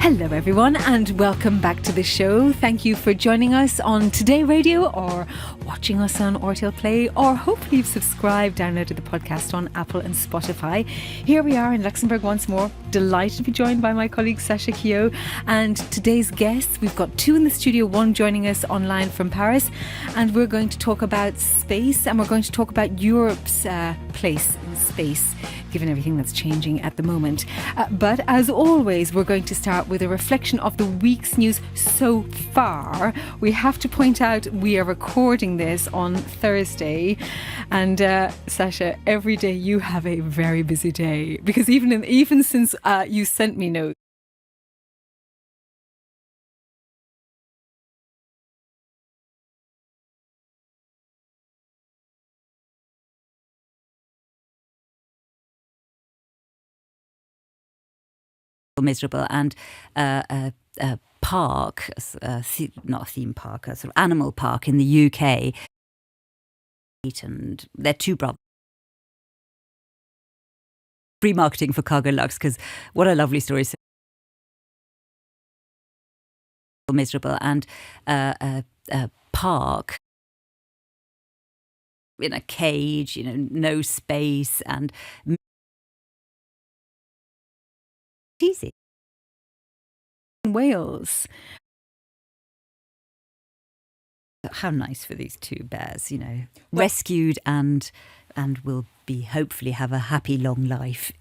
Hello everyone and welcome back to the show. Thank you for joining us on Today Radio or watching us on RTL Play, or hopefully you've subscribed, downloaded the podcast on Apple and Spotify. Here we are in Luxembourg once more. Delighted to be joined by my colleague Sacha Keogh, and today's guests, we've got two in the studio, one joining us online from Paris, and we're going to talk about space, and we're going to talk about Europe's place in space, given everything that's changing at the moment. But as always, we're going to start with a reflection of the week's news so far. We have to point out we are recording this on Thursday, and Sacha, every day you have a very busy day, because even since you sent me notes, miserable, and a park, not a theme park, a sort of animal park in the UK, and they're two brothers. Free marketing for Cargo Lux, because what a lovely story. Miserable, and a park in a cage, no space, and easy. Wales. How nice for these two bears, rescued and will be hopefully have a happy long life.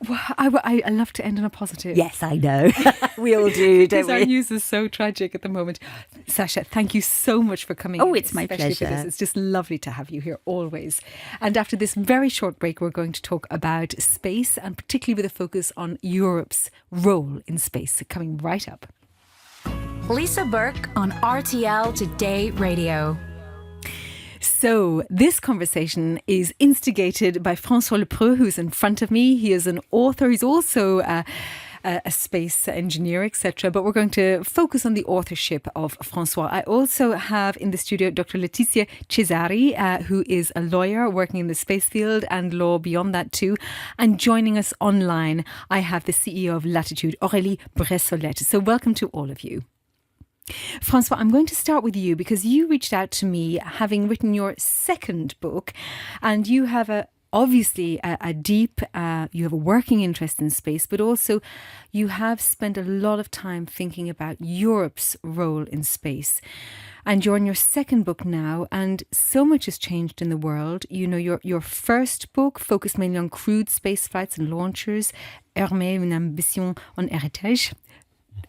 Well, I love to end on a positive. Yes, I know. We all do, don't Because we? our news is so tragic at the moment. Sacha, thank you so much for coming. Oh, it's my especially for pleasure. this. It's just lovely to have you here always. And after this very short break, we're going to talk about space, and particularly with a focus on Europe's role in space. Coming right up. Lisa Burke on RTL Today Radio. So this conversation is instigated by François Lepreux, who's in front of me. He is an author. He's also a space engineer, etc. But we're going to focus on the authorship of François. I also have in the studio Dr. Letizia Cesari, who is a lawyer working in the space field and law beyond that too. And joining us online, I have the CEO of Latitude, Aurélie Bressolette. So welcome to all of you. François, I'm going to start with you because you reached out to me having written your second book, and you have obviously a deep, you have a working interest in space, but also you have spent a lot of time thinking about Europe's role in space. And you're on your second book now, and so much has changed in the world. Your first book focused mainly on crewed space flights and launchers, Hermès, une ambition en héritage.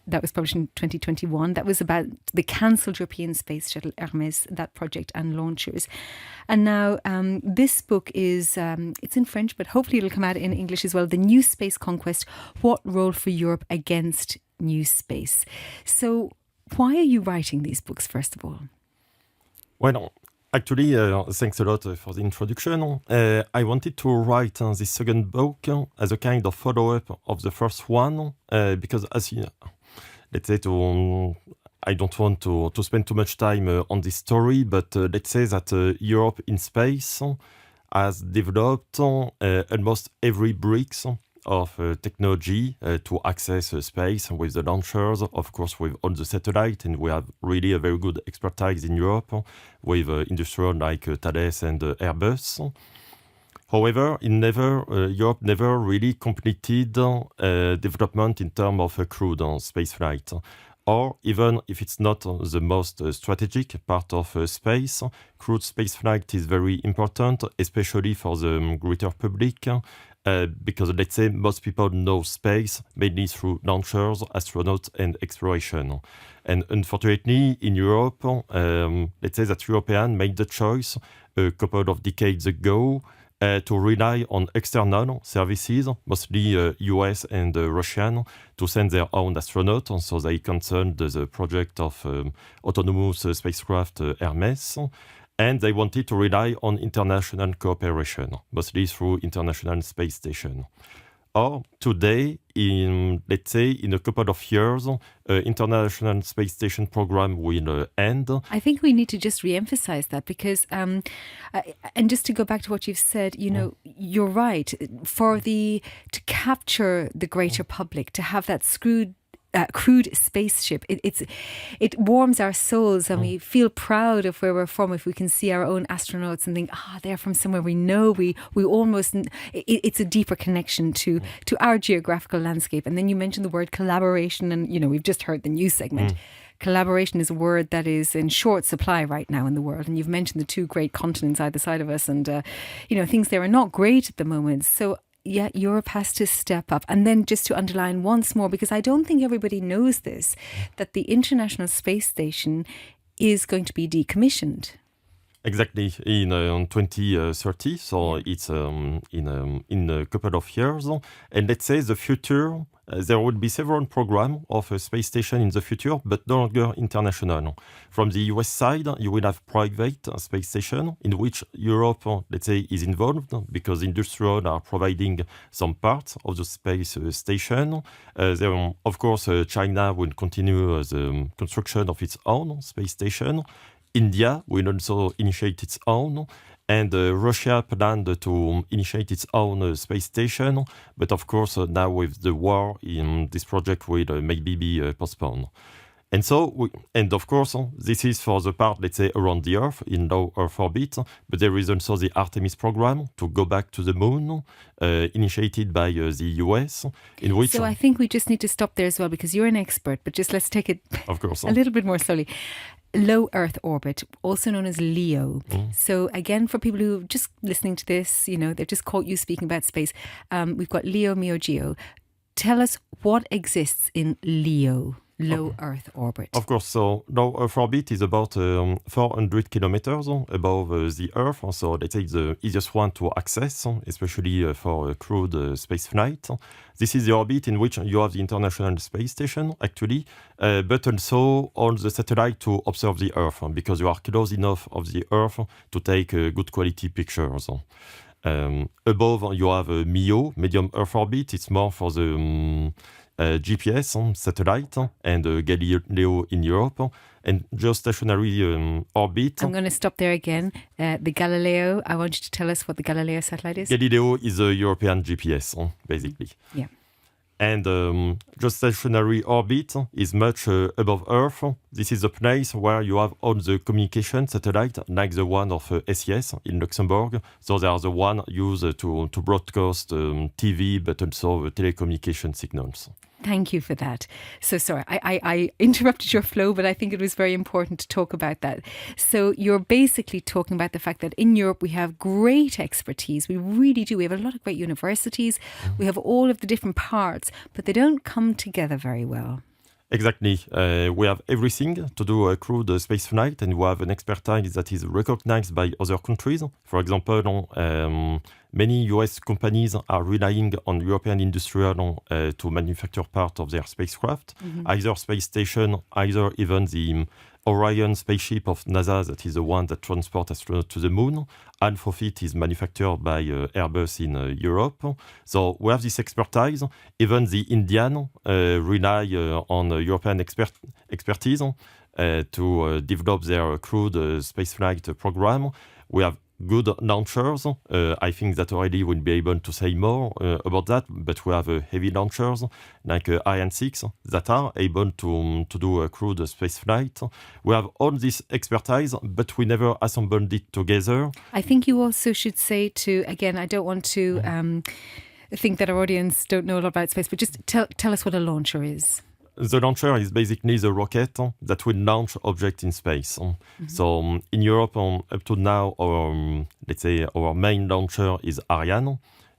That was published in 2021. That was about the cancelled European Space Shuttle Hermès, that project, and launchers. And now this book is, it's in French, but hopefully it'll come out in English as well. The New Space Conquest, What Role for Europe Against New Space. So why are you writing these books, first of all? Well, actually, thanks a lot for the introduction. I wanted to write this second book as a kind of follow-up of the first one, because as you know, let's say I don't want to spend too much time on this story, but let's say that Europe in space has developed almost every bricks of technology to access space with the launchers, of course with all the satellites, and we have really a very good expertise in Europe with industrial like Thales and Airbus. However, Europe never really completed development in terms of crewed spaceflight. Or even if it's not the most strategic part of space, crewed spaceflight is very important, especially for the greater public, because let's say most people know space mainly through launchers, astronauts, and exploration. And unfortunately, in Europe, let's say that Europeans made the choice a couple of decades ago to rely on external services, mostly US and Russian, to send their own astronauts. So they canceled the project of autonomous spacecraft Hermès, and they wanted to rely on international cooperation, mostly through International Space Station. Or today, let's say in a couple of years, International Space Station program will end. I think we need to just re-emphasize that because, and just to go back to what you've said, you're right. To capture the greater public, to have that crewed spaceship. It warms our souls, and we feel proud of where we're from if we can see our own astronauts and think, they're from somewhere we know. We almost, it's a deeper connection to our geographical landscape. And then you mentioned the word collaboration, and we've just heard the news segment. Collaboration is a word that is in short supply right now in the world. And you've mentioned the two great continents either side of us, and things there are not great at the moment. So yeah, Europe has to step up. And then just to underline once more, because I don't think everybody knows this, that the International Space Station is going to be decommissioned. Exactly, in 2030, so it's in a couple of years. And let's say the future, there will be several programs of a space station in the future, but no longer international. From the US side, you will have private space station in which Europe, let's say, is involved because industrial are providing some parts of the space station. Then, of course, China will continue the construction of its own space station. India will also initiate its own, and Russia planned to initiate its own space station. But of course, now with the war, this project will maybe be postponed. And so, and of course, this is for the part, let's say, around the Earth, in low Earth orbit. But there is also the Artemis program to go back to the moon, initiated by the US. In which, so I think we just need to stop there as well, because you're an expert. But just let's take it of course, a little bit more slowly. Low Earth orbit, also known as LEO. So again, for people who are just listening to this, they've just caught you speaking about space. We've got LEO, MEO, GEO. Tell us what exists in LEO, low Earth orbit. Of course, so low Earth orbit is about 400 kilometers above the Earth. So let's say the easiest one to access, especially for crewed space flight. This is the orbit in which you have the International Space Station, actually, but also all the satellite to observe the Earth, because you are close enough of the Earth to take good quality pictures. Above, you have MEO, medium Earth orbit. It's more for the GPS satellite and Galileo in Europe, and geostationary orbit. I'm going to stop there again. The Galileo, I want you to tell us what the Galileo satellite is. Galileo is a European GPS, basically. Yeah. And geostationary orbit is much above Earth. This is a place where you have all the communication satellite, like the one of SES in Luxembourg. So they are the one used to broadcast TV, but also telecommunication signals. Thank you for that. So sorry, I interrupted your flow, but I think it was very important to talk about that. So you're basically talking about the fact that in Europe we have great expertise. We really do. We have a lot of great universities. We have all of the different parts, but they don't come together very well. Exactly. We have everything to do a crewed space flight, and we have an expertise that is recognized by other countries. For example, many US companies are relying on European industrial to manufacture part of their spacecraft, either space station, either even the Orion spaceship of NASA, that is the one that transports astronauts to the moon. Half of it is manufactured by Airbus in Europe. So we have this expertise. Even the Indian rely on European expertise to develop their crewed spaceflight program. We have good launchers. I think that already will be able to say more about that, but we have heavy launchers like Ariane 6 that are able to do a crewed spaceflight. We have all this expertise, but we never assembled it together. I think you also should say to, again, I don't want to think that our audience don't know a lot about space, but just tell us what a launcher is. The launcher is basically the rocket that will launch objects in space. So in Europe, up to now, let's say our main launcher is Ariane,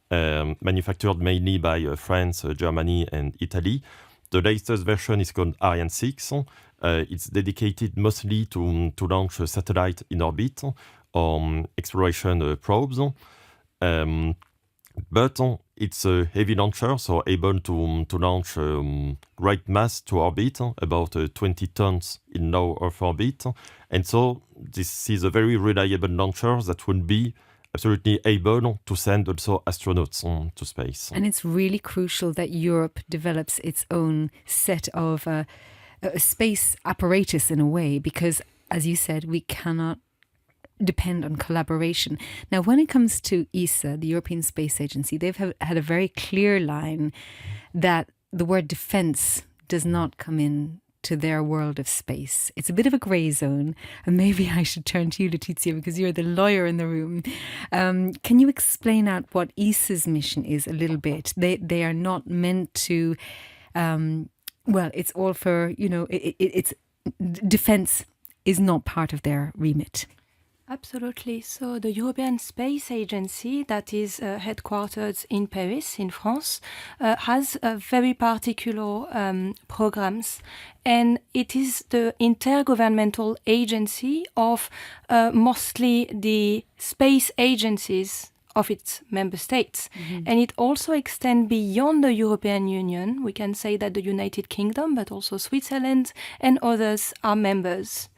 manufactured mainly by France, Germany, and Italy. The latest version is called Ariane 6. It's dedicated mostly to launch a satellite in orbit or exploration probes. But it's a heavy launcher, so able to launch great mass to orbit, about 20 tons in low Earth orbit. And so this is a very reliable launcher that will be absolutely able to send also astronauts to space. And it's really crucial that Europe develops its own set of a space apparatus in a way, because, as you said, we cannot depend on collaboration. Now, when it comes to ESA, the European Space Agency, they've had a very clear line that the word defence does not come in to their world of space? It's a bit of a grey zone, and maybe I should turn to you, Letizia, because you're the lawyer in the room. Can you explain out what ESA's mission is a little bit? They are not meant to, it's all for, it's defence is not part of their remit. Absolutely. So the European Space Agency, that is headquartered in Paris, in France, has very particular programs. And it is the intergovernmental agency of mostly the space agencies of its member states. Mm-hmm. And it also extends beyond the European Union. We can say that the United Kingdom, but also Switzerland and others are members.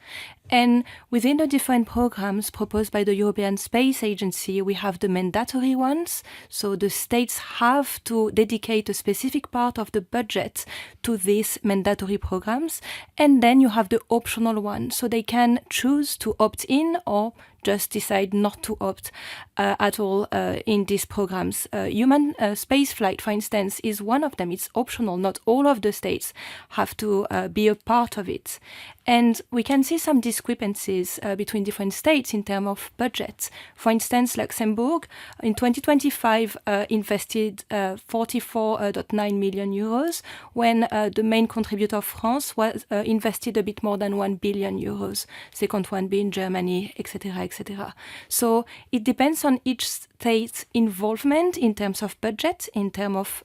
And within the different programs proposed by the European Space Agency, we have the mandatory ones. So the states have to dedicate a specific part of the budget to these mandatory programs. And then you have the optional ones. So they can choose to opt in or just decide not to opt at all in these programs. Human spaceflight, for instance, is one of them. It's optional. Not all of the states have to be a part of it. And we can see some discrepancies between different states in terms of budget. For instance, Luxembourg in 2025 invested 44.9 million euros, when the main contributor, France, was invested a bit more than 1 billion euros. Second one being Germany, etc., etc. So it depends on each state's involvement in terms of budget, in terms of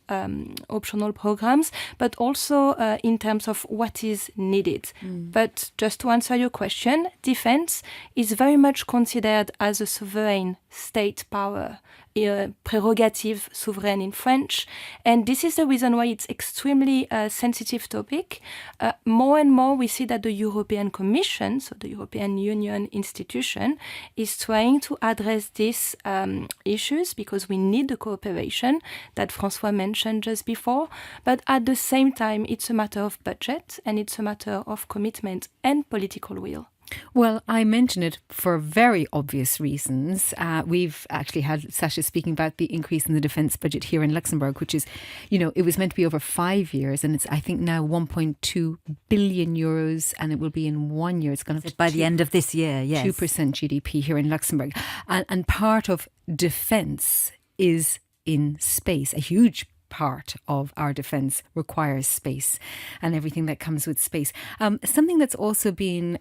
optional programs, but also in terms of what is needed. But just to answer your question, defense is very much considered as a sovereign state power, prerogative souverain in French. And this is the reason why it's extremely sensitive topic. More and more we see that the European Commission, so the European Union institution, is trying to address these issues, because we need the cooperation that François mentioned just before. But at the same time, it's a matter of budget, and it's a matter of commitment and political will. Well, I mention it for very obvious reasons. We've actually had Sasha speaking about the increase in the defence budget here in Luxembourg, which is, it was meant to be over 5 years, and it's, I think, now 1.2 billion euros, and it will be in 1 year. It's going to by the end of this year, yes. 2% GDP here in Luxembourg. And part of defence is in space, a huge part of our defence requires space and everything that comes with space. Something that's also been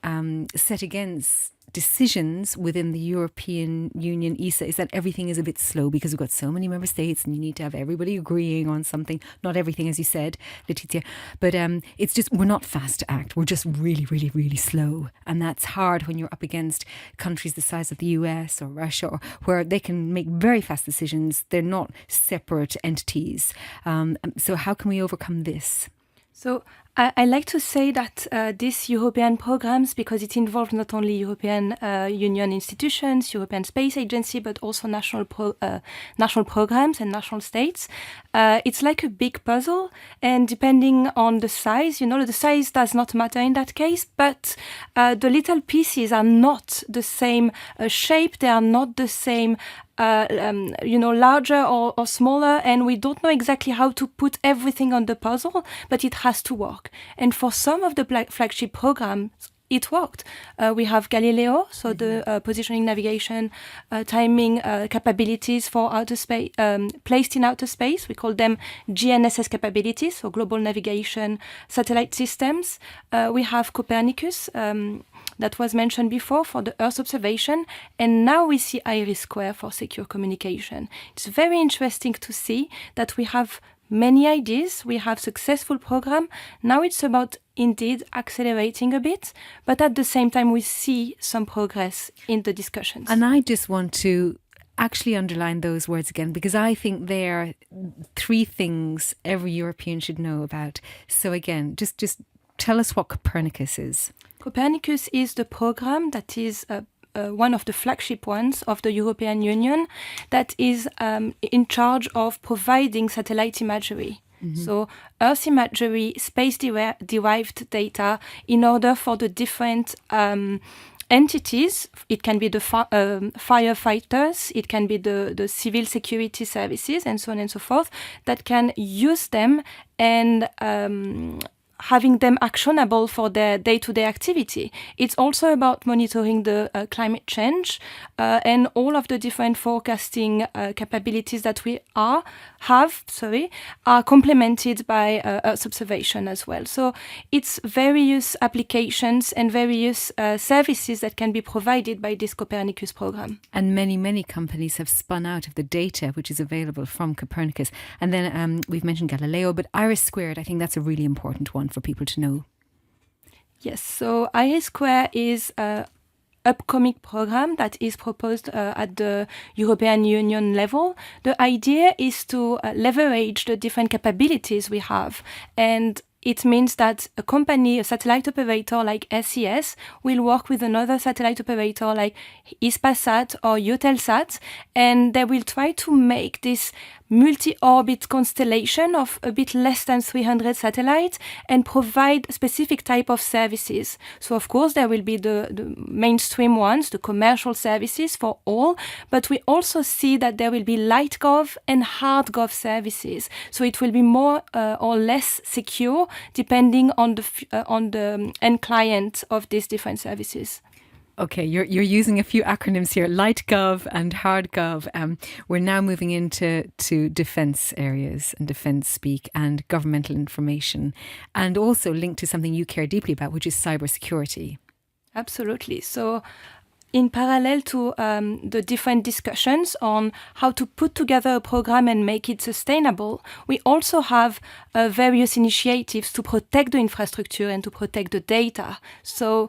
set against decisions within the European Union, ESA, is that everything is a bit slow because we've got so many member states and you need to have everybody agreeing on something. Not everything, as you said, Letizia, but it's just, we're not fast to act. We're just really, really, really slow. And that's hard when you're up against countries the size of the US or Russia, or where they can make very fast decisions. They're not separate entities. So how can we overcome this? So I like to say that these European programs, because it involves not only European Union institutions, European Space Agency, but also national programs and national states, it's like a big puzzle. And depending on the size, the size does not matter in that case, but the little pieces are not the same shape, they are not the same larger or smaller, and we don't know exactly how to put everything on the puzzle, but it has to work. And for some of the flagship programs, it worked. We have Galileo, so the positioning, navigation, timing capabilities for outer space, placed in outer space. We call them GNSS capabilities, so global navigation satellite systems. We have Copernicus, that was mentioned before, for the Earth observation. And now we see IRIS² for secure communication. It's very interesting to see that we have many ideas, we have successful program. Now it's about indeed accelerating a bit, but at the same time we see some progress in the discussions. And I just want to actually underline those words again, because I think they are 3 things every European should know about. So again, just tell us what Copernicus is. Copernicus is the program that is one of the flagship ones of the European Union that is in charge of providing satellite imagery. Mm-hmm. So Earth imagery, space-derived data, in order for the different entities. It can be the firefighters, it can be the civil security services, and so on and so forth, that can use them and having them actionable for their day-to-day activity. It's also about monitoring the climate change and all of the different forecasting capabilities that we are complemented by Earth observation as well. So it's various applications and various services that can be provided by this Copernicus program. And many companies have spun out of the data which is available from Copernicus. And then we've mentioned Galileo, but IRIS², I think that's a really important one for people to know. Yes, so IRIS² is a upcoming program that is proposed at the European Union level. The idea is to leverage the different capabilities we have, and it means that a company, a satellite operator like SES, will work with another satellite operator like Hispasat or Eutelsat, and they will try to make this multi-orbit constellation of a bit less than 300 satellites and provide specific type of services. So of course there will be the mainstream ones, the commercial services for all, but we also see that there will be light gov and hard gov services. So it will be more or less secure depending on the end client of these different services. Okay, you're using a few acronyms here, light gov and hard gov. We're now moving into defence areas and defence speak and governmental information, and also linked to something you care deeply about, which is cybersecurity. Absolutely. So in parallel to the different discussions on how to put together a program and make it sustainable, we also have various initiatives to protect the infrastructure and to protect the data. So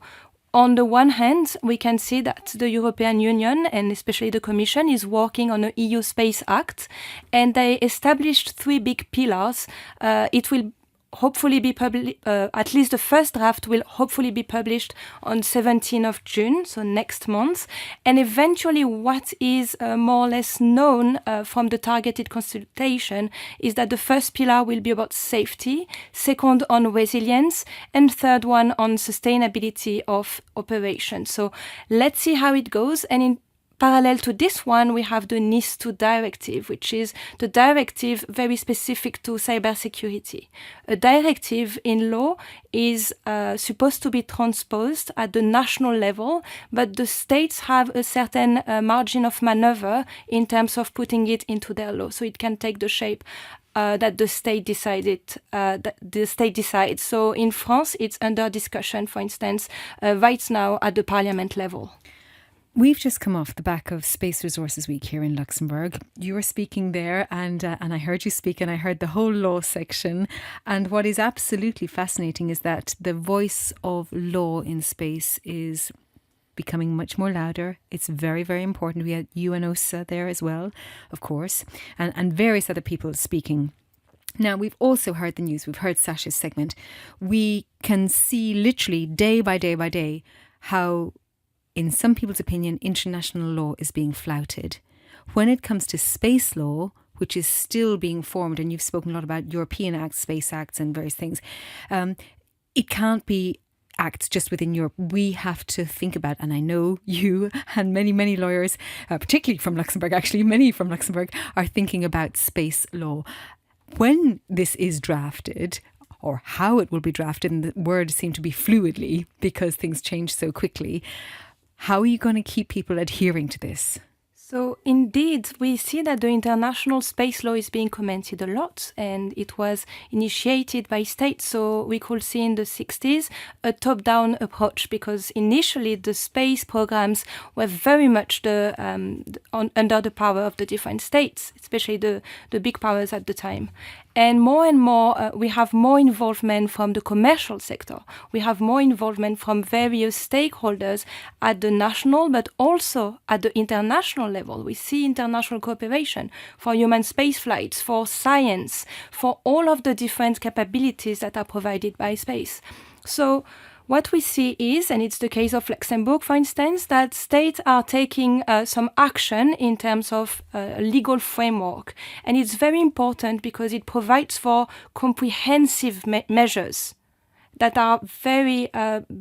on the one hand, we can see that the European Union and especially the Commission is working on an EU Space Act, and they established 3 big pillars. It will hopefully be published, at least the first draft will hopefully be published on 17th of June, so next month. And eventually what is more or less known from the targeted consultation is that the first pillar will be about safety, second on resilience, and third one on sustainability of operations. So let's see how it goes. And in parallel to this one, we have the NIS2 directive, which is the directive very specific to cybersecurity. A directive in law is supposed to be transposed at the national level, but the states have a certain margin of maneuver in terms of putting it into their law. So it can take the shape that the state decides. So in France, it's under discussion, for instance, right now at the parliament level. We've just come off the back of Space Resources Week here in Luxembourg. You were speaking there and I heard you speak and I heard the whole law section. And what is absolutely fascinating is that the voice of law in space is becoming much more louder. It's very, very important. We had UNOSA there as well, of course, and various other people speaking. Now, we've also heard the news. We've heard Sasha's segment. We can see literally day by day by day how, in some people's opinion, international law is being flouted. When it comes to space law, which is still being formed, and you've spoken a lot about European acts, space acts and various things, it can't be acts just within Europe. We have to think about, and I know you and many lawyers, particularly from Luxembourg, actually many from Luxembourg, are thinking about space law. When this is drafted, or how it will be drafted, and the words seem to be fluidly because things change so quickly, how are you going to keep people adhering to this? So indeed, we see that the international space law is being commented a lot, and it was initiated by states. So we could see in the 60s a top-down approach, because initially the space programs were very much under the power of the different states, especially the big powers at the time. And more, we have more involvement from the commercial sector. We have more involvement from various stakeholders at the national, but also at the international level. We see international cooperation for human space flights, for science, for all of the different capabilities that are provided by space. So what we see is, and it's the case of Luxembourg, for instance, that states are taking some action in terms of legal framework. And it's very important because it provides for comprehensive measures that are very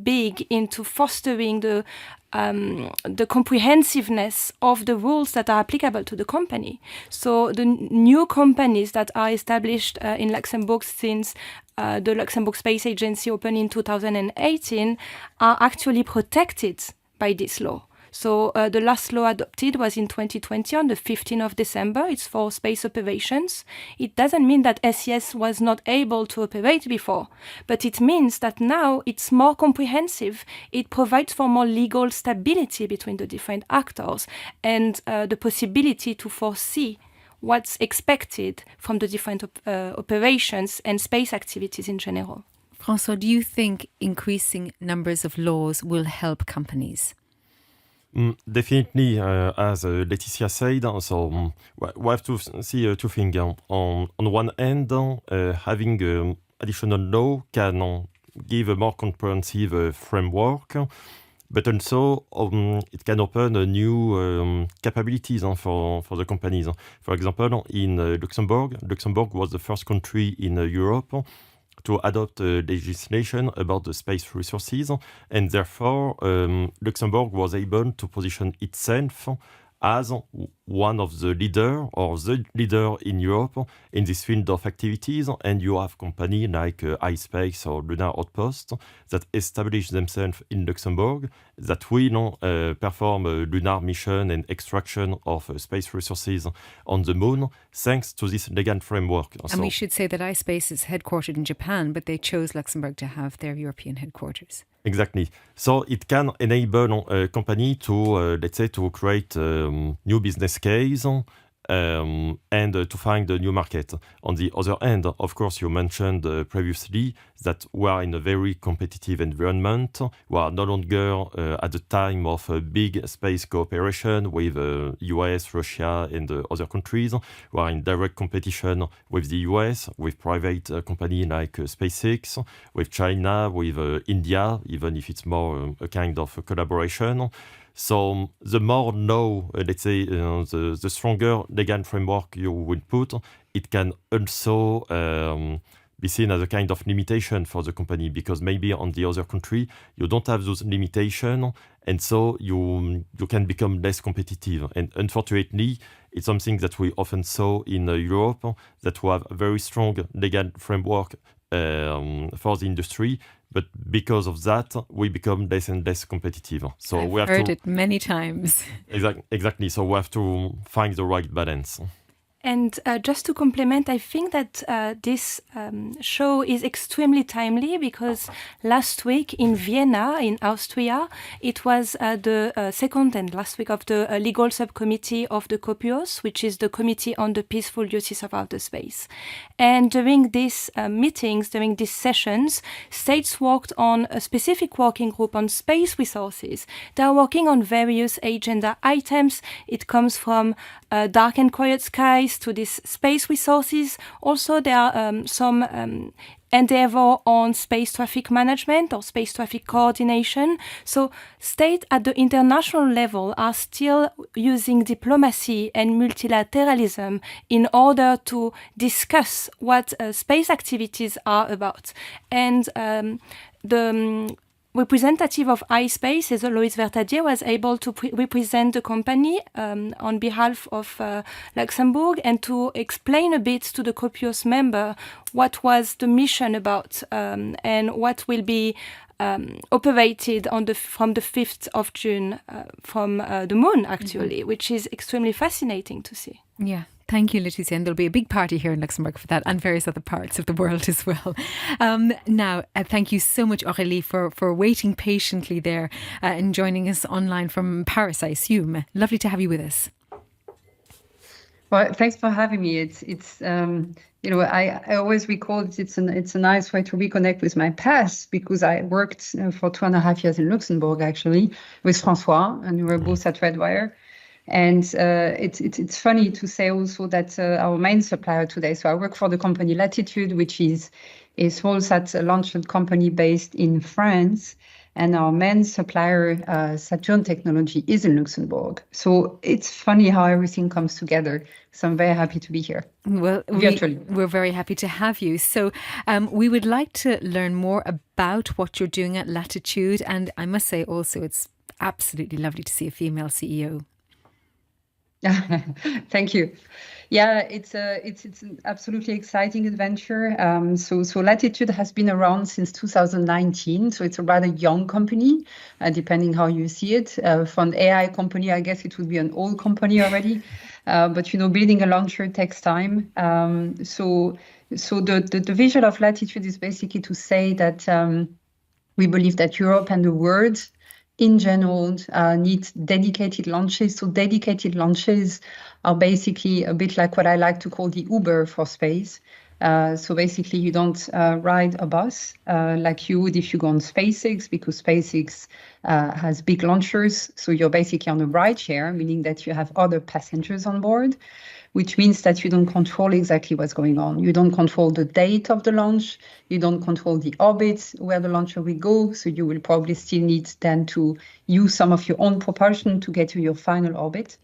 big into fostering the the comprehensiveness of the rules that are applicable to the company. So the new companies that are established in Luxembourg since the Luxembourg Space Agency opened in 2018 are actually protected by this law. So the last law adopted was in 2020 on the 15th of December. It's for space operations. It doesn't mean that SES was not able to operate before, but it means that now it's more comprehensive. It provides for more legal stability between the different actors and the possibility to foresee what's expected from the different operations and space activities in general. François, do you think increasing numbers of laws will help companies? Definitely, as Laetitia said, so we have to see two things. On one hand, having additional law can give a more comprehensive framework, but also it can open new capabilities for the companies. For example, in Luxembourg was the first country in Europe to adopt legislation about the space resources, and therefore Luxembourg was able to position itself as one of the leader or the leader in Europe in this field of activities. And you have companies like iSpace or Lunar Outpost that establish themselves in Luxembourg that will perform a lunar mission and extraction of space resources on the moon thanks to this legal framework. And we should say that iSpace is headquartered in Japan, but they chose Luxembourg to have their European headquarters. Exactly. So it can enable a company to, let's say, to create new business case and to find a new market. On the other hand, of course, you mentioned previously that we are in a very competitive environment. We are no longer at the time of a big space cooperation with US, Russia, and other countries. We are in direct competition with the US, with private companies like SpaceX, with China, with India, even if it's more a kind of a collaboration. So the more let's say, the stronger legal framework you will put, it can also be seen as a kind of limitation for the company, because maybe on the other country you don't have those limitations, and so you can become less competitive. And unfortunately, it's something that we often saw in Europe, that we have a very strong legal framework for the industry, but because of that, we become less and less competitive. So I've we have heard it many times. Exactly. So we have to find the right balance. And just to complement, I think that this show is extremely timely because last week in Vienna, in Austria, it was the second and last week of the legal subcommittee of the COPIOS, which is the Committee on the Peaceful Uses of Outer Space. And during these meetings, during these sessions, states worked on a specific working group on space resources. They are working on various agenda items. It comes from dark and quiet skies to these space resources. Also, there are some endeavor on space traffic management or space traffic coordination. So states at the international level are still using diplomacy and multilateralism in order to discuss what space activities are about. And the representative of iSpace, as Lois Vertadier, was able to represent the company on behalf of Luxembourg and to explain a bit to the COPIOS member what was the mission about and what will be operated from the 5th of June from the moon, actually, which is extremely fascinating to see. Yeah. Thank you, Laetitia. And there'll be a big party here in Luxembourg for that and various other parts of the world as well. Now, thank you so much, Aurélie, for waiting patiently there and joining us online from Paris, I assume. Lovely to have you with us. Well, thanks for having me. It's I always recall that it's a nice way to reconnect with my past, because I worked for 2.5 years in Luxembourg, actually, with François, and we were both at Redwire. And it's funny to say also that our main supplier today, so I work for the company Latitude, which is a small launch company based in France. And our main supplier, Saturn Technology, is in Luxembourg. So it's funny how everything comes together. So I'm very happy to be here. Well, we're very happy to have you. So we would like to learn more about what you're doing at Latitude. And I must say also, it's absolutely lovely to see a female CEO. Thank you. Yeah, it's an absolutely exciting adventure. So Latitude has been around since 2019, so it's a rather young company, depending how you see it. For an AI company, I guess it would be an old company already. But building a launcher takes time. So the vision of Latitude is basically to say that we believe that Europe and the world in general need dedicated launches. So dedicated launches are basically a bit like what I like to call the Uber for space. So basically you don't ride a bus like you would if you go on SpaceX, because SpaceX has big launchers. So you're basically on a ride share, meaning that you have other passengers on board, which means that you don't control exactly what's going on. You don't control the date of the launch. You don't control the orbit where the launcher will go. So you will probably still need then to use some of your own propulsion to get to your final orbit.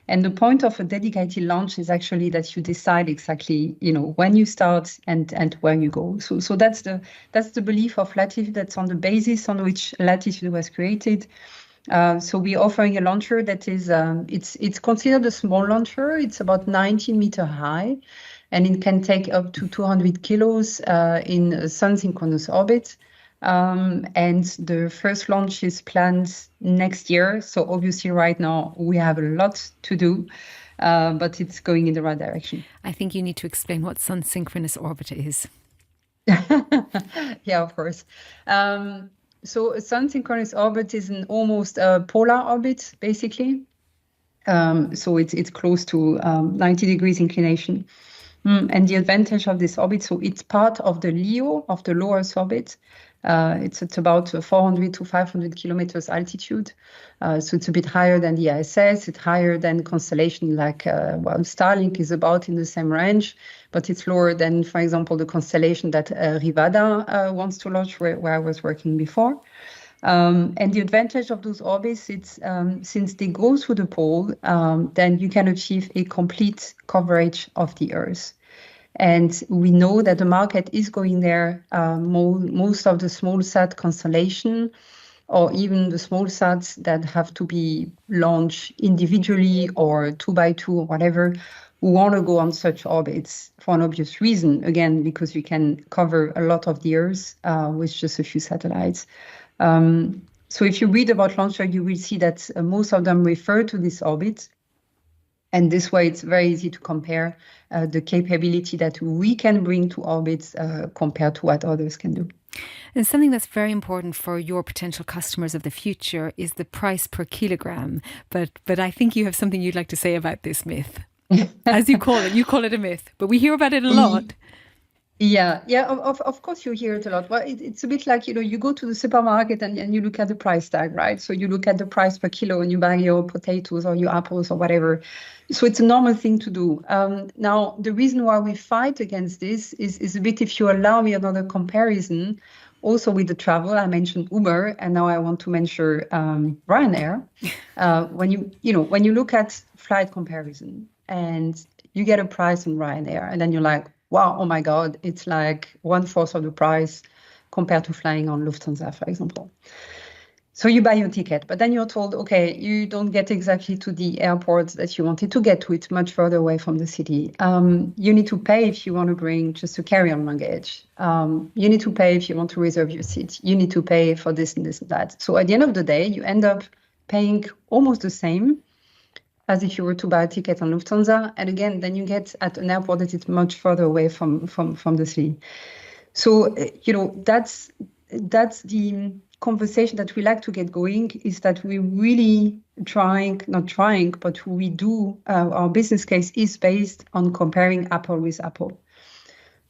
And the point of a dedicated launch is actually that you decide exactly, when you start and where you go. So that's the belief of Latitude. That's on the basis on which Latitude was created. So we're offering a launcher that is, it's considered a small launcher. It's about 90 meters high, and it can take up to 200 kilos in a sun-synchronous orbit. And the first launch is planned next year. So obviously right now we have a lot to do, but it's going in the right direction. I think you need to explain what sun-synchronous orbit is. Yeah, of course. So a sun-synchronous orbit is an almost polar orbit, basically. So it's close to 90 degrees inclination. And the advantage of this orbit, so it's part of the LEO, of the low Earth orbit. It's at about 400 to 500 kilometers altitude. So it's a bit higher than the ISS. It's higher than constellation like, Starlink is about in the same range, but it's lower than, for example, the constellation that Rivada wants to launch, where I was working before. And the advantage of those orbits, it's since they go through the pole, then you can achieve a complete coverage of the Earth. And we know that the market is going there. Most of the small sat constellation, or even the small sats that have to be launched individually or 2x2 or whatever, who want to go on such orbits for an obvious reason. Again, because you can cover a lot of the Earth with just a few satellites. So if you read about launcher, you will see that most of them refer to this orbit. And this way, it's very easy to compare the capability that we can bring to orbits compared to what others can do. And something that's very important for your potential customers of the future is the price per kilogram. But I think you have something you'd like to say about this myth. As you call it a myth, but we hear about it a lot. Yeah. Of course, you hear it a lot. Well, it's a bit like, you go to the supermarket and you look at the price tag, right? So you look at the price per kilo and you buy your potatoes or your apples or whatever. So it's a normal thing to do. Now, the reason why we fight against this is a bit, if you allow me another comparison, also with the travel. I mentioned Uber, and now I want to mention Ryanair. When you look at flight comparison and you get a price on Ryanair, and then you're like, wow, oh my God, it's like 1/4 of the price compared to flying on Lufthansa, for example. So you buy your ticket, but then you're told, okay, you don't get exactly to the airport that you wanted to get to. It's much further away from the city. You need to pay if you want to bring just a carry-on luggage. You need to pay if you want to reserve your seat. You need to pay for this and this and that. So at the end of the day, you end up paying almost the same as if you were to buy a ticket on Lufthansa. And again, then you get at an airport that is much further away from the city. So, that's the conversation that we like to get going, is that we really but we do, our business case is based on comparing apple with apple.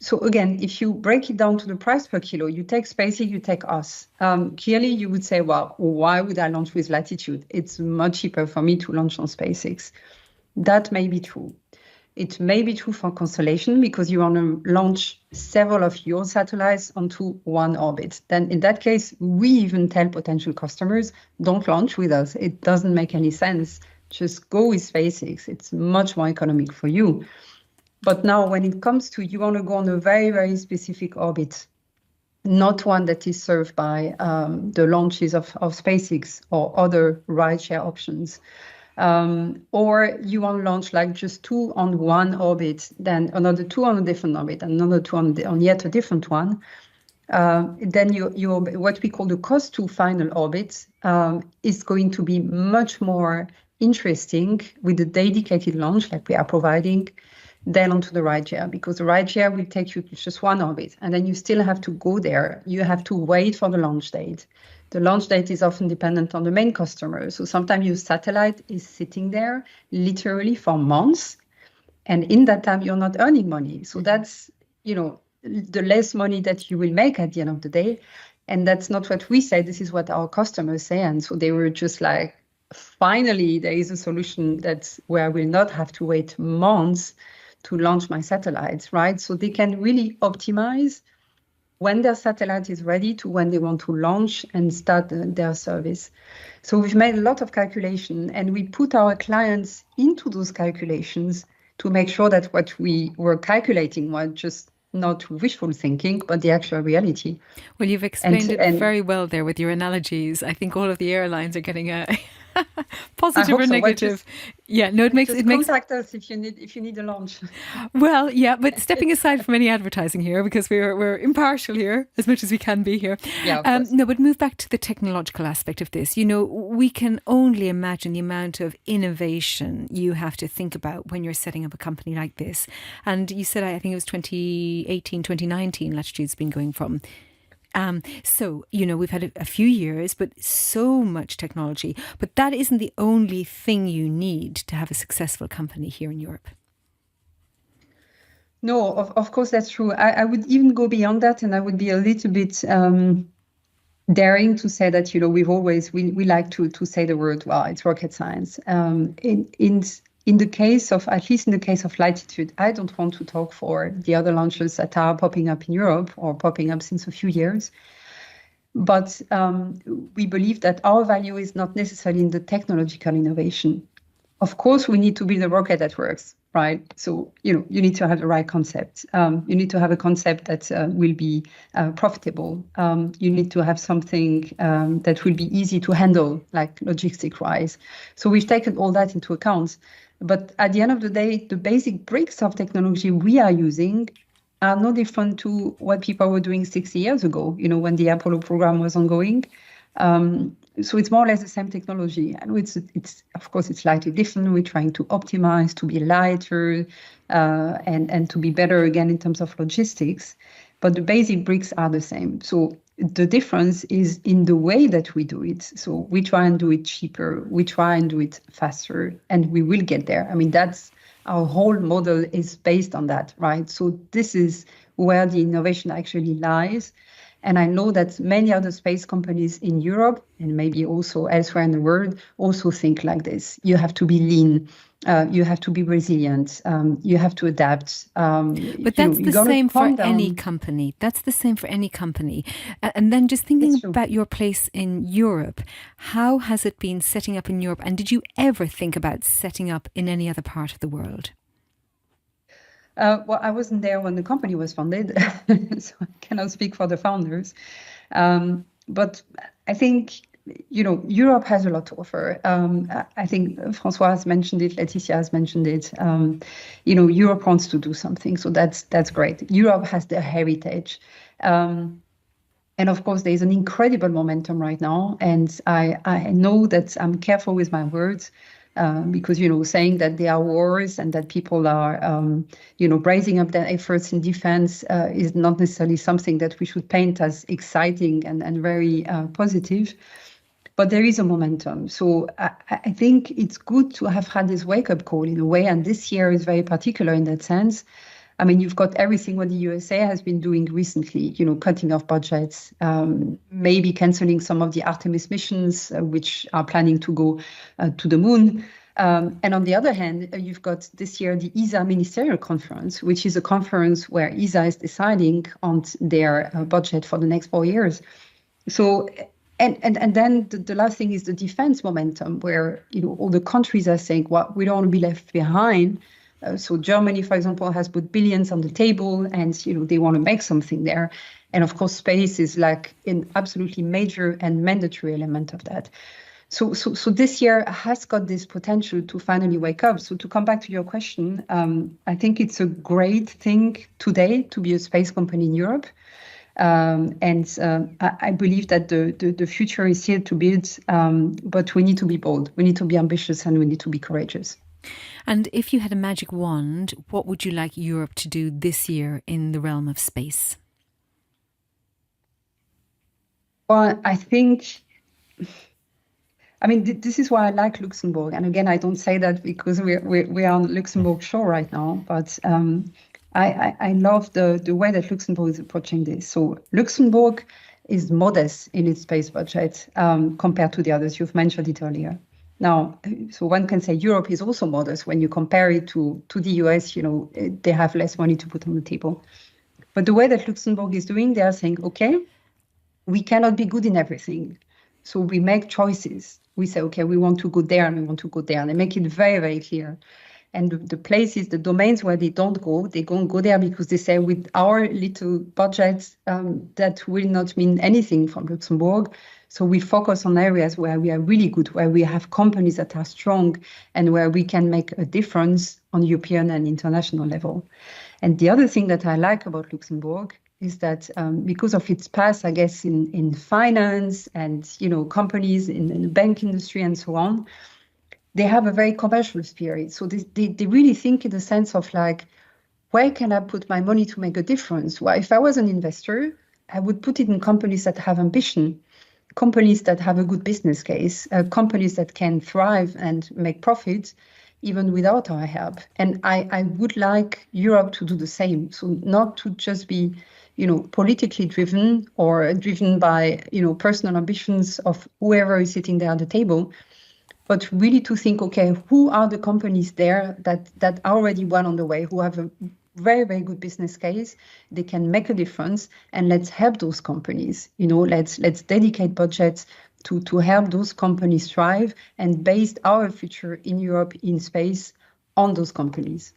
So again, if you break it down to the price per kilo, you take SpaceX, you take us. Clearly, you would say, well, why would I launch with Latitude? It's much cheaper for me to launch on SpaceX. That may be true. It may be true for Constellation because you want to launch several of your satellites onto one orbit. Then in that case, we even tell potential customers, don't launch with us. It doesn't make any sense. Just go with SpaceX. It's much more economic for you. But now when it comes to you want to go on a very, very specific orbit, not one that is served by the launches of SpaceX or other rideshare options. Or you want to launch like just 2 on one orbit, then another 2 on a different orbit, and another 2 on yet a different one. Then your what we call the cost to final orbit is going to be much more interesting with the dedicated launch like we are providing than onto the rideshare, because the rideshare will take you to just one orbit, and then you still have to go there. You have to wait for the launch date. The launch date is often dependent on the main customer. So sometimes your satellite is sitting there literally for months, and in that time you're not earning money. So that's, the less money that you will make at the end of the day. And that's not what we say. This is what our customers say. And so they were just like, finally, there is a solution that's where I will not have to wait months to launch my satellites, right? So they can really optimize when their satellite is ready to when they want to launch and start their service. So we've made a lot of calculation, and we put our clients into those calculations to make sure that what we were calculating was just not wishful thinking, but the actual reality. Well, you've explained it very well there with your analogies. I think all of the airlines are getting a positive or negative. It makes contact us if you need a launch. Well, yeah, but stepping aside from any advertising here, because we're impartial here as much as we can be here. Yeah, of course. No, but move back to the technological aspect of this. We can only imagine the amount of innovation you have to think about when you're setting up a company like this. And you said, I think it was 2018, 2019, Latitude's been going from. So, we've had a few years, but so much technology. But that isn't the only thing you need to have a successful company here in Europe. No, of course, that's true. I would even go beyond that, and I would be a little bit daring to say that, we like to say the word, well, it's rocket science. In the case of, at least in the case of Latitude, I don't want to talk for the other launches that are popping up in Europe or popping up since a few years. But we believe that our value is not necessarily in the technological innovation. Of course, we need to build a rocket that works, right? So, you need to have the right concept. You need to have a concept that will be profitable. You need to have something that will be easy to handle, like logistic-wise. So we've taken all that into account. But at the end of the day, the basic bricks of technology we are using are no different to what people were doing 60 years ago, when the Apollo program was ongoing. So it's more or less the same technology. And it's of course, it's slightly different. We're trying to optimize, to be lighter, and to be better again in terms of logistics. But the basic bricks are the same. So the difference is in the way that we do it. So we try and do it cheaper. We try and do it faster, and we will get there. I mean, that's our whole model is based on that, right? So this is where the innovation actually lies. And I know that many other space companies in Europe and maybe also elsewhere in the world also think like this. You have to be lean. You have to be resilient. You have to adapt. But that's the same for any company. That's the same for any company. And then just thinking about your place in Europe, how has it been setting up in Europe? And did you ever think about setting up in any other part of the world? Well, I wasn't there when the company was founded, so I cannot speak for the founders. But I think, Europe has a lot to offer. I think François has mentioned it, Laetitia has mentioned it. Europe wants to do something, so that's great. Europe has their heritage. And of course, there's an incredible momentum right now. And I know that I'm careful with my words. Because, saying that there are wars and that people are, raising up their efforts in defense is not necessarily something that we should paint as exciting and very positive. But there is a momentum. So I think it's good to have had this wake-up call in a way. And this year is very particular in that sense. I mean, you've got everything what the USA has been doing recently, cutting off budgets, maybe canceling some of the Artemis missions, which are planning to go to the moon. And on the other hand, you've got this year the ESA Ministerial Conference, which is a conference where ESA is deciding on their budget for the next 4 years. So, and then the last thing is the defense momentum, where, all the countries are saying, well, we don't want to be left behind. So Germany, for example, has put billions on the table and, they want to make something there. And of course, space is like an absolutely major and mandatory element of that. So this year has got this potential to finally wake up. So to come back to your question, I think it's a great thing today to be a space company in Europe. I believe that the future is here to build, but we need to be bold, we need to be ambitious, and we need to be courageous. And if you had a magic wand, what would you like Europe to do this year in the realm of space? Well, I think, I mean, this is why I like Luxembourg. And again, I don't say that because we're on Luxembourg shore right now, but I love the way that Luxembourg is approaching this. So Luxembourg is modest in its space budget compared to the others. You've mentioned it earlier. Now, so one can say Europe is also modest when you compare it to the US. You know, they have less money to put on the table. But the way that Luxembourg is doing, they are saying, okay, we cannot be good in everything. So we make choices. We say, okay, we want to go there and we want to go there. And they make it very, very clear. And the places, the domains where they don't go there because they say with our little budget, that will not mean anything from Luxembourg. So we focus on areas where we are really good, where we have companies that are strong and where we can make a difference on European and international level. And the other thing that I like about Luxembourg is that because of its past, I guess, in finance and, you know, companies in the bank industry and so on, they have a very commercial spirit. So they really think in the sense of like, where can I put my money to make a difference? Well, if I was an investor, I would put it in companies that have ambition, companies that have a good business case, companies that can thrive and make profits even without our help. And I would like Europe to do the same. So not to just be, you know, politically driven or driven by, you know, personal ambitions of whoever is sitting there at the table, but really to think, okay, who are the companies there that are already well on the way, who have a very, very good business case, they can make a difference, and let's help those companies. You know, let's dedicate budgets to help those companies thrive and base our future in Europe in space on those companies.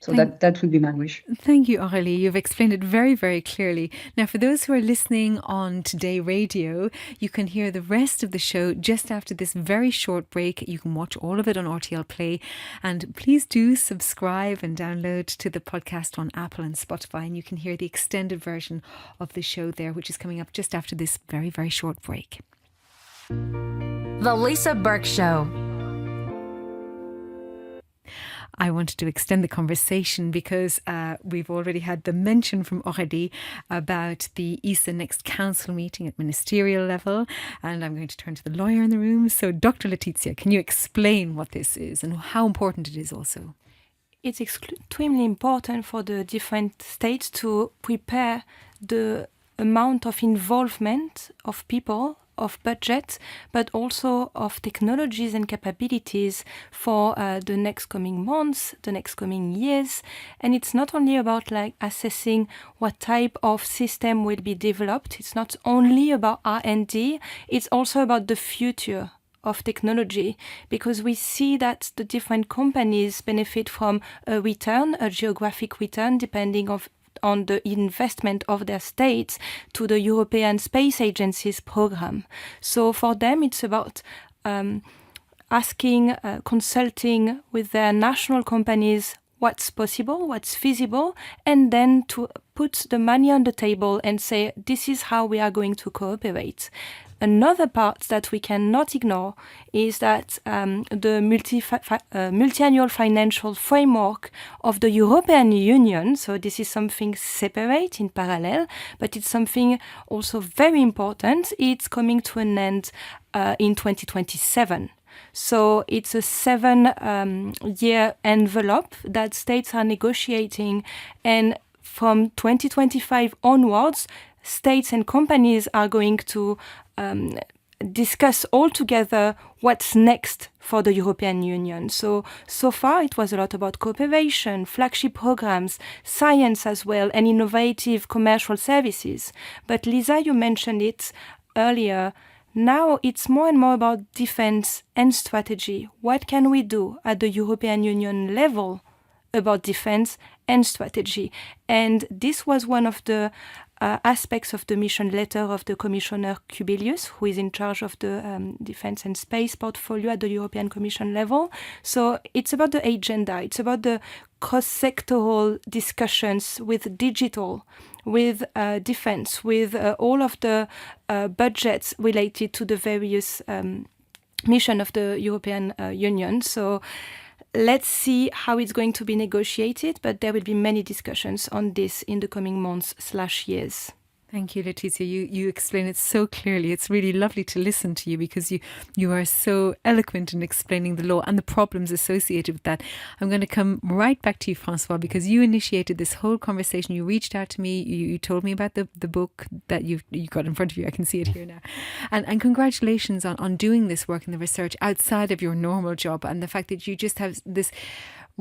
So that would be my wish. Thank you, Aurélie. You've explained it very, very clearly. Now, for those who are listening on Today Radio, you can hear the rest of the show just after this very short break. You can watch all of it on RTL Play. And please do subscribe and download to the podcast on Apple and Spotify. And you can hear the extended version of the show there, which is coming up just after this very, very short break. The Lisa Burke Show. I wanted to extend the conversation because we've already had the mention from Aurélie about the ESA Next Council meeting at ministerial level, and I'm going to turn to the lawyer in the room. So, Dr. Letizia, can you explain what this is and how important it is also? It's extremely important for the different states to prepare the amount of involvement of people, of budget, but also of technologies and capabilities for the next coming months, the next coming years. And it's not only about like assessing what type of system will be developed. It's not only about R&D. It's also about the future of technology, because we see that the different companies benefit from a return, a geographic return, depending on the investment of their states to the European Space Agency's program. So for them, it's about asking, consulting with their national companies what's possible, what's feasible, and then to put the money on the table and say, this is how we are going to cooperate. Another part that we cannot ignore is that the multi-annual financial framework of the European Union, so this is something separate in parallel, but it's something also very important. It's coming to an end in 2027. So it's a 7-year envelope that states are negotiating, and from 2025 onwards, states and companies are going to discuss all together what's next for the European Union. So far it was a lot about cooperation, flagship programs, science as well, and innovative commercial services. But Lisa, you mentioned it earlier. Now it's more and more about defense and strategy. What can we do at the European Union level about defense and strategy? And this was one of the aspects of the mission letter of the Commissioner Kubilius, who is in charge of the defense and space portfolio at the European Commission level. So it's about the agenda. It's about the cross-sectoral discussions with digital, with defense, with all of the budgets related to the various mission of the European Union. So let's see how it's going to be negotiated, but there will be many discussions on this in the coming months/years. Thank you, Laetitia. You explain it so clearly. It's really lovely to listen to you because you are so eloquent in explaining the law and the problems associated with that. I'm going to come right back to you, Francois, because you initiated this whole conversation. You reached out to me. You told me about the book that you got in front of you. I can see it here now. And congratulations on doing this work and the research outside of your normal job, and the fact that you just have this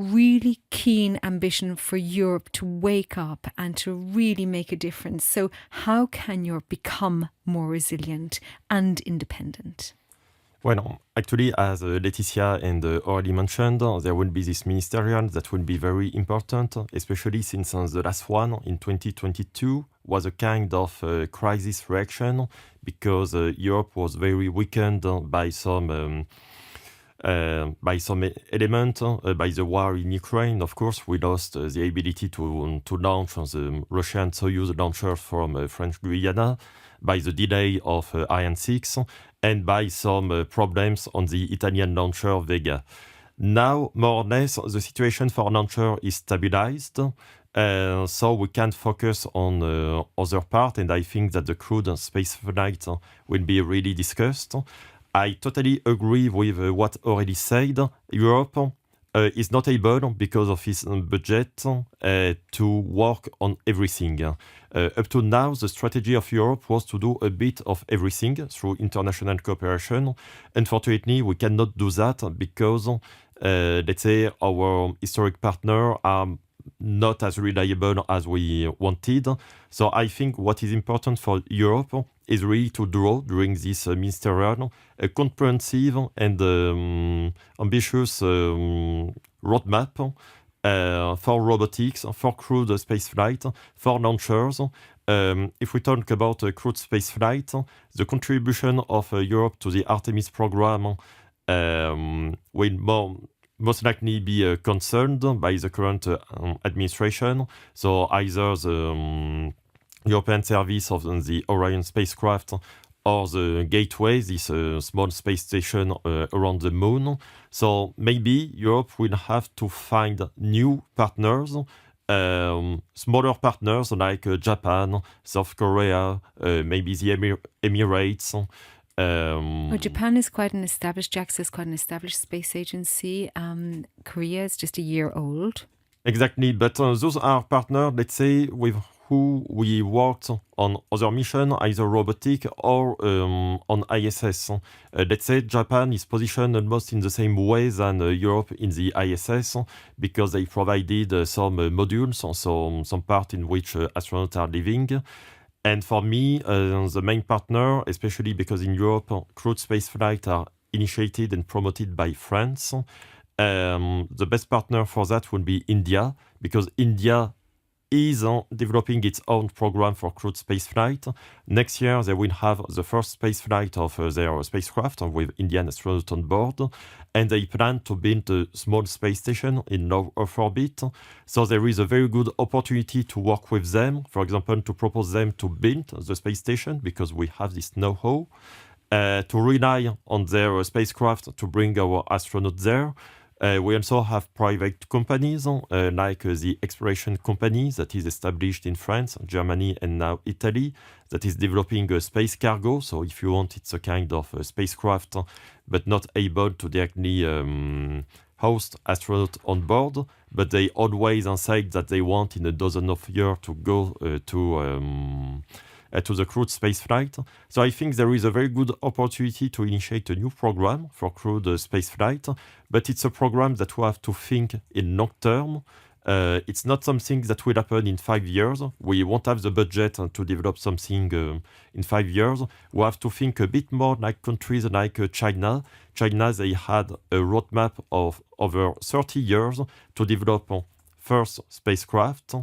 really keen ambition for Europe to wake up and to really make a difference. So how can Europe become more resilient and independent? Well, actually, as Laetitia and already mentioned, there will be this ministerial that will be very important, especially since the last one in 2022 was a kind of crisis reaction because Europe was very weakened by some element, by the war in Ukraine. Of course, we lost the ability to launch the Russian Soyuz launcher from French Guyana, by the delay of Ariane 6, and by some problems on the Italian launcher Vega. Now, more or less, the situation for launcher is stabilized, so we can focus on other part, and I think that the crewed space flight will be really discussed. I totally agree with what already said. Europe is not able, because of its budget, to work on everything. Up to now, the strategy of Europe was to do a bit of everything through international cooperation. Unfortunately, we cannot do that because, let's say, our historic partners are not as reliable as we wanted. So I think what is important for Europe is really to draw during this ministerial a comprehensive and ambitious roadmap for robotics, for crewed spaceflight, for launchers. If we talk about crewed spaceflight, the contribution of Europe to the Artemis program will most likely be concerned by the current administration. So either the European service of the Orion spacecraft or the Gateway, this small space station around the moon. So maybe Europe will have to find new partners, smaller partners like Japan, South Korea, maybe the Emirates. Well, Japan is quite an established, JAXA is quite an established space agency. Korea is just a year old. Exactly, but those are partners, let's say, with who we worked on other missions, either robotic or on ISS. Let's say Japan is positioned almost in the same way than Europe in the ISS, because they provided some modules, so some part in which astronauts are living. And for me, the main partner, especially because in Europe, crewed spaceflight are initiated and promoted by France, the best partner for that would be India, because India is developing its own program for crewed spaceflight. Next year, they will have the first spaceflight of their spacecraft with Indian astronauts on board, and they plan to build a small space station in low Earth orbit. So there is a very good opportunity to work with them, for example, to propose them to build the space station, because we have this know-how, to rely on their spacecraft to bring our astronauts there. We also have private companies like the exploration company that is established in France, Germany, and now Italy, that is developing a space cargo. So if you want, it's a kind of a spacecraft, but not able to directly host astronauts on board. But they always said that they want in a dozen of years to go to the crewed spaceflight. So I think there is a very good opportunity to initiate a new program for crewed spaceflight, but it's a program that we have to think in long term. It's not something that will happen in 5 years. We won't have the budget to develop something in 5 years. We have to think a bit more like countries like China. China, they had a roadmap of over 30 years to develop first spacecraft,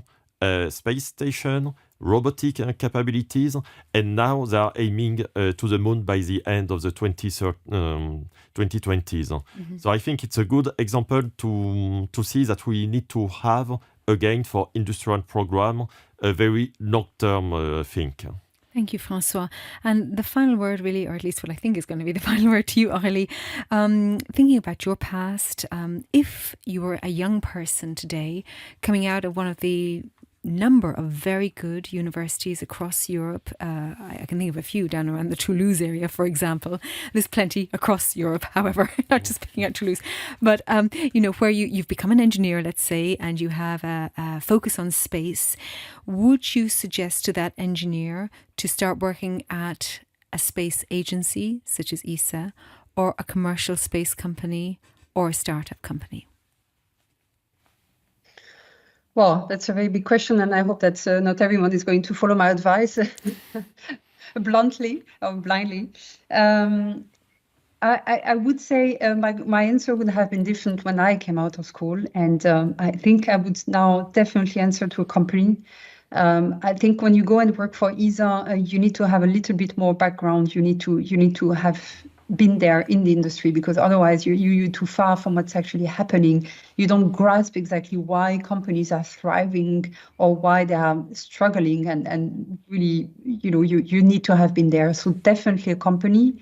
space station, robotic capabilities, and now they are aiming to the moon by the end of the 2020s. So I think it's a good example to see that we need to have, again, for industrial program, a very long-term think. Thank you, Francois. And the final word, really, or at least what I think is going to be the final word to you, Aurélie, thinking about your past, if you were a young person today coming out of one of the number of very good universities across Europe, I can think of a few down around the Toulouse area, for example. There's plenty across Europe, however, not just picking out Toulouse. But, where you've become an engineer, let's say, and you have a focus on space, would you suggest to that engineer to start working at a space agency, such as ESA, or a commercial space company, or a startup company? Well, that's a very big question, and I hope that not everyone is going to follow my advice bluntly or blindly. I would say my answer would have been different when I came out of school, and I think I would now definitely answer to a company. I think when you go and work for ESA, you need to have a little bit more background. You need to have been there in the industry, because otherwise you're too far from what's actually happening. You don't grasp exactly why companies are thriving or why they are struggling, and really, you need to have been there. So definitely a company.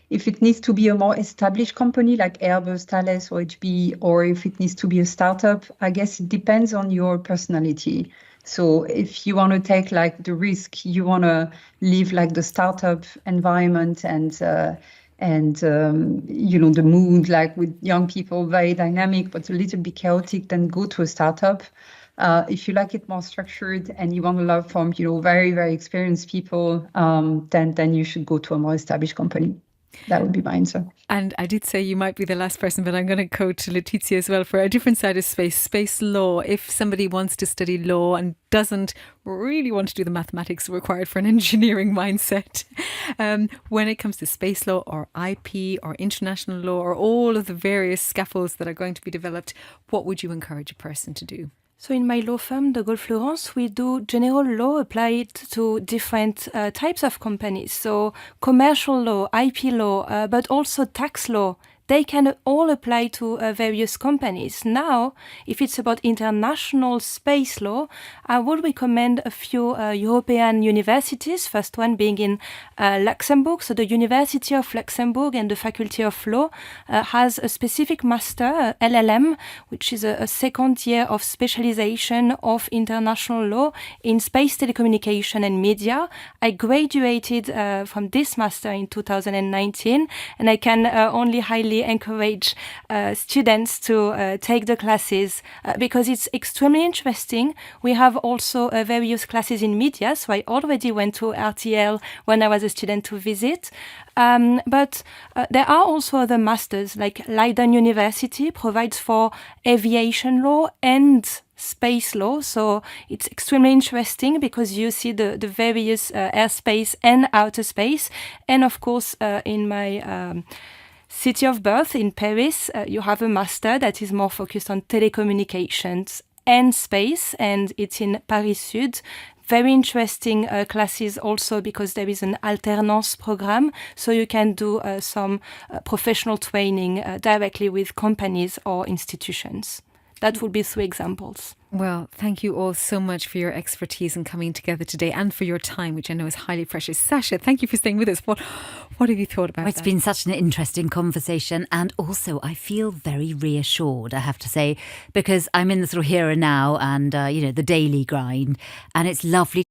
If it needs to be a more established company like Airbus, Thales, or HB, or if it needs to be a startup, I guess it depends on your personality. So if you want to take like the risk, you want to live like the startup environment and the mood, like with young people, very dynamic, but a little bit chaotic, then go to a startup. If you like it more structured and you want to learn from, very, very experienced people, then you should go to a more established company. That would be my answer. And I did say you might be the last person, but I'm going to go to Letizia as well for a different side of space law. If somebody wants to study law and doesn't really want to do the mathematics required for an engineering mindset, when it comes to space law or IP or international law or all of the various scaffolds that are going to be developed, what would you encourage a person to do? So in my law firm, de Gaulle Florence, we do general law applied to different types of companies. So commercial law, IP law, but also tax law. They can all apply to various companies. Now, if it's about international space law, I would recommend a few European universities, first one being in Luxembourg. So the University of Luxembourg and the Faculty of Law has a specific master, LLM, which is a second year of specialization of international law in space telecommunication and media. I graduated from this master in 2019, and I can only highly encourage students to take the classes because it's extremely interesting. We have also various classes in media, so I already went to RTL when I was a student to visit. But there are also other masters, like Leiden University provides for aviation law and space law, so it's extremely interesting because you see the various airspace and outer space. And of course, in my city of birth in Paris, you have a master that is more focused on telecommunications and space, and it's in Paris Sud. Very interesting classes also because there is an alternance program, so you can do some professional training directly with companies or institutions. That would be 3 examples. Well, thank you all so much for your expertise in coming together today and for your time, which I know is highly precious. Sasha, thank you for staying with us. What have you thought about that? It's been such an interesting conversation, and also I feel very reassured, I have to say, because I'm in the sort of here and now and, the daily grind, and it's lovely